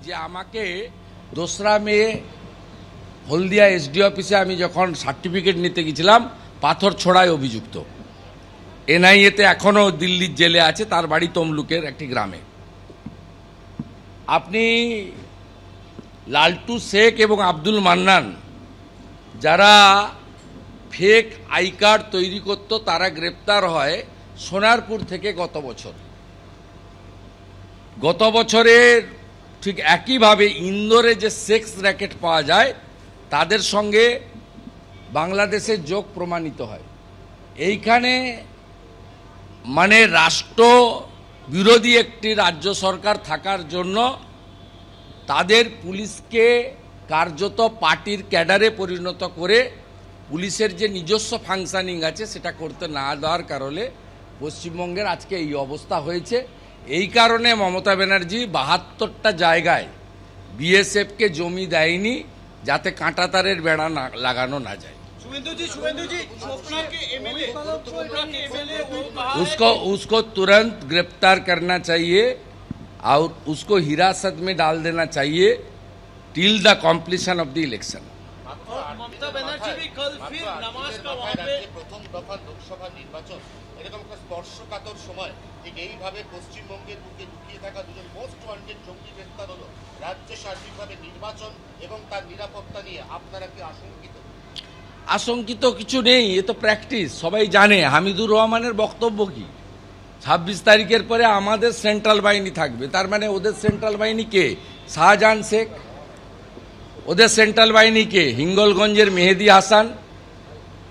যে আমাকে 2রা মে হলদিয়া এসডি অফিসে আমি যখন সার্টিফিকেট নিতে গেছিলাম পাথর ছোড়ায় অভিযুক্ত, এনআইএতে এখনও দিল্লির জেলে আছে, তার বাড়ি তমলুকের একটি গ্রামে। আপনি লালটু শেখ এবং আব্দুল মান্নান যারা ফেক আই কার্ড তৈরি করত তারা গ্রেপ্তার হয় সোনারপুর থেকে গত বছরের ঠিক একইভাবে ইন্দোরে যে সেক্স র্যাকেট পাওয়া যায় তাদের সঙ্গে বাংলাদেশের যোগ প্রমাণিত হয়। এইখানে মানে রাষ্ট্র বিরোধী একটি রাজ্য সরকার থাকার জন্য তাদের পুলিশকে কার্যত পার্টির ক্যাডারে পরিণত করে পুলিশের যে নিজস্ব ফাংশনিং আছে সেটা করতে না দেওয়ার কারণে পশ্চিমবঙ্গের আজকে এই অবস্থা হয়েছে। এই কারণে মমতা ব্যানার্জি 72টা জায়গায় বিএসএফকে জমি দেয়নি যাতে কাঁটাতারের বেড়া না লাগানো না যায়। उसको तुरंत गिरफ्तार करना चाहिए और उसको हिरासत में डाल देना चाहिए till the completion of the election. Mamata Banerjee भी कल फिर नमाज का वहां पे प्रथम दफा लोकसभा निर्वाचन এরকম একটা স্পর্শকাতর সময় ঠিক এইভাবে পশ্চিমবঙ্গের বুকে লুকিয়ে থাকা দুজন মোস্ট ওয়ান্টেড জঙ্গি গ্রেফতার হলো। রাজ্যে সার্বিকভাবে নির্বাচন এবং তার নিরাপত্তা নিয়ে আপনারা কি আশঙ্কিত? আশঙ্কিত কিছু নেই, এ তো প্র্যাকটিস, সবাই জানে। হামিদুর রহমানের বক্তব্য কি 26 তারিখের পরে আমাদের সেন্ট্রাল বাহিনী থাকবে, তার মানে ওদের সেন্ট্রাল বাহিনী কে? শাহজাহান শেখ। ওদের সেন্ট্রাল বাহিনী কে? হিঙ্গলগঞ্জের মেহেদি হাসান।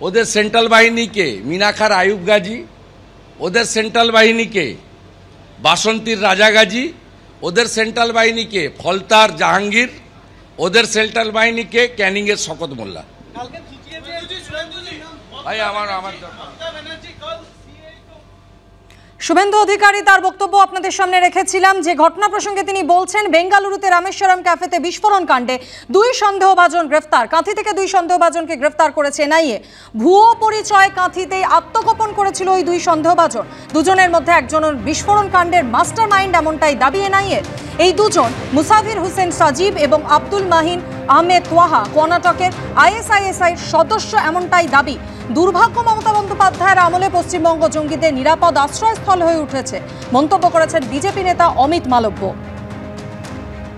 ওদের সেন্ট্রাল বাহিনী কে? মিনাখার আয়ুব গাজী। ওদের সেন্ট্রাল বাহিনী কে? বাসন্তীর রাজা গাজী। ওদের সেন্ট্রাল বাহিনী কে? ফলতার জাহাঙ্গীর। ওদের সেন্ট্রাল বাহিনী কে? ক্যানিংয়ের শকত মোল্লা। ভাই আমার শুভেন্দু অধিকারী তার বক্তব্য আপনাদের সামনে রেখেছিলাম। যে ঘটনা প্রসঙ্গে তিনি বলছেন, বেঙ্গালুরুতে রামেশ্বরম ক্যাফেতে বিস্ফোরণ কাণ্ডে 2 সন্দেহভাজন গ্রেফতার। কাঁথি থেকে 2 সন্দেহভাজনকে গ্রেফতার করেছে এনআইএ। ভুয়ো পরিচয় কাঁথিতেই আত্মগোপন করেছিল ওই 2 সন্দেহভাজন। দুজনের মধ্যে একজনের বিস্ফোরণ কাণ্ডের মাস্টার মাইন্ড এমনটাই দাবি এনআইএ। এই দুজন মুসাফির হোসেন সাজিব এবং আব্দুল মাহিন আহমেদ তোয়াহা কর্ণাটকের আইএসআইএসআই সদস্য এমনটাই দাবি। দুর্ভাগ্য মমতা বন্দ্যোপাধ্যায়ের আমলে পশ্চিমবঙ্গ জঙ্গিদের নিরাপদ আশ্রয়স্থল হয়ে উঠেছে মন্তব্য করেছেন বিজেপি নেতা অমিত মালব্য।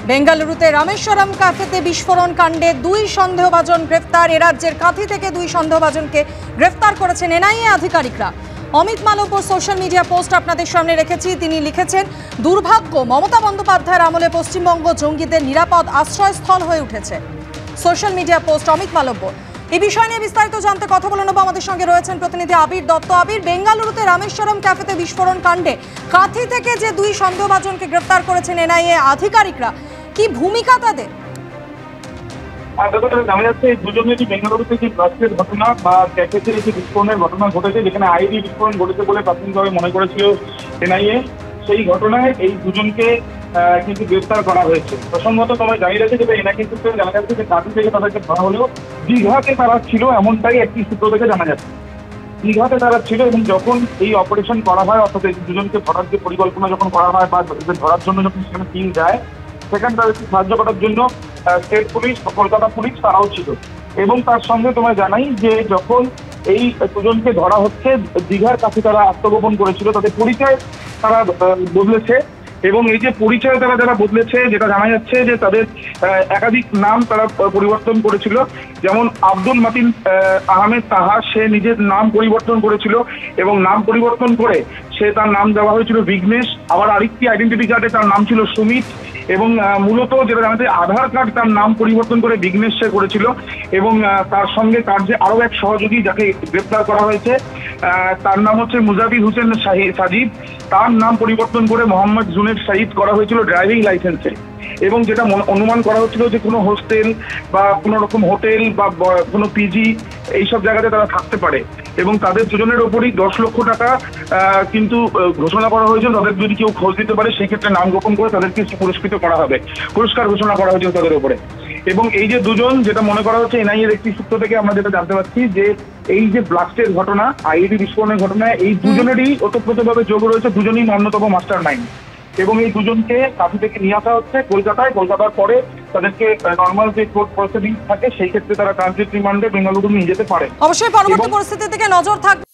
বেঙ্গালুরুতে রামেশ্বরম ক্যাফেতে বিস্ফোরণ কাণ্ডে 2 সন্দেহভাজন গ্রেফতার। এ রাজ্যের কাঁথি থেকে 2 সন্দেহভাজনকে গ্রেফতার করেছেন এনআইএ আধিকারিকরা। Amit Malviya social media post আপনাদের সামনে রেখেছি। তিনি লিখেছেন, দুর্ভাগ্য মমতা বন্দ্যোপাধ্যায়ের আমলে পশ্চিমবঙ্গ জঙ্গিদের নিরাপদ আশ্রয়স্থল হয়ে উঠেছে। Social media post Amit Malviya. এই বিষয় নিয়ে বিস্তারিত জানতে কথা বলে নেব। আমাদের সঙ্গে রয়েছেন প্রতিনিধি আবির দত্ত। আবির, বেঙ্গালুরুতে রামেশ্বরম ক্যাফেতে বিস্ফোরণ কাণ্ডে কাঁথি থেকে যে 2 সন্দেহভাজনকে গ্রেফতার করেছেন এনআইএ আধিকারিকরা, কি ভূমিকা তাদের? জানা যাচ্ছে এই দুজনেরই বেঙ্গালুরুতে যে ব্লাস্টের ঘটনা বা ক্যাফেতে যে বিস্ফোরণের ঘটনা ঘটেছে, যেখানে আইডি বিস্ফোরণ ঘটেছে বলে প্রাথমিকভাবে মনে করেছিল এনআইএ, সেই ঘটনায় এই দুজনকে কিন্তু গ্রেফতার করা হয়েছে। প্রসঙ্গত তোমায় জানিয়ে রাখছে যে এনআইএ সূত্রে জানা যাচ্ছে যে কাঁথি থেকে তাদেরকে ধরা হলেও দীঘাতে তারা ছিল এমনটাই একটি সূত্র থেকে জানা যাচ্ছে। দীঘাতে তারা ছিল এবং যখন এই অপারেশন করা হয়, অর্থাৎ এই দুজনকে ধরার যে পরিকল্পনা যখন করা হয় বা ধরার জন্য যখন সেখানে টিম যায়, সেখানে তাদেরকে সাহায্য করার জন্য স্টেট পুলিশ, কলকাতা পুলিশ তারাও ছিল। এবং তার সঙ্গে তোমায় জানাই যে যখন এই দুজনকে ধরা হচ্ছে, দীঘার কাছে তারা আত্মগোপন করেছিল, তাদের পরিচয় তারা বদলেছে। এবং এই যে পরিচয় তারা যারা বদলেছে, যেটা জানা যাচ্ছে যে তাদের একাধিক নাম তারা পরিবর্তন করেছিল। যেমন আব্দুল মাতিন আহমেদ তাহা, সে নিজের নাম পরিবর্তন করেছিল এবং নাম পরিবর্তন করে তার নাম দেওয়া হয়েছিল বিঘ্নেশ। আবার আরেকটি আইডেন্টিটি কার্ডে তার নাম ছিল সুমিত। এবং মূলত যেটা জানা যায়, আধার কার্ড তার নাম পরিবর্তন করে বিঘ্নেশ সে করেছিল। এবং তার সঙ্গে তার যে আরো এক সহযোগী যাকে গ্রেপ্তার করা হয়েছে, তার নাম হচ্ছে মুজাফির হোসেন সাজিব, তার নাম পরিবর্তন করে মোহাম্মদ জুনেদ সাইদ করা হয়েছিল ড্রাইভিং লাইসেন্সে। এবং যেটা অনুমান করা হচ্ছিল যে কোনো হোস্টেল বা কোনো রকম হোটেল বা কোনো পিজি এইসব জায়গাতে তারা থাকতে পারে। এবং তাদের দুজনের ওপরই 10 লক্ষ টাকা কিন্তু ঘোষণা করা হয়েছে। তাদের যদি কেউ খোঁজ দিতে পারে সেই ক্ষেত্রে নাম গোপন করে তাদেরকে পুরস্কৃত করা হবে, পুরস্কার ঘোষণা করা হয়েছে তাদের উপরে। এবং এই যে দুজন, যেটা মনে করা হচ্ছে এনআইএর একটি সূত্র থেকে আমরা যেটা জানতে পারছি, যে এই যে ব্লাস্টের ঘটনা, আইডি বিস্ফোরণের ঘটনায় এই দুজনেরই ওতপ্রোতভাবে যোগ রয়েছে, দুজনই অন্যতম মাস্টার মাইন্ড। এবং এই দুজনকে কাঁথি থেকে নিয়ে আসা হচ্ছে কলকাতার পরে তাদেরকে নর্মাল যে কোর্ট প্রসিডিং থাকে সেই ক্ষেত্রে তারা ট্রানজিট রিমান্ডে বেঙ্গালুরু নিয়ে যেতে পারে। অবশ্যই পরবর্তী পরিস্থিতির দিকে নজর থাকবে।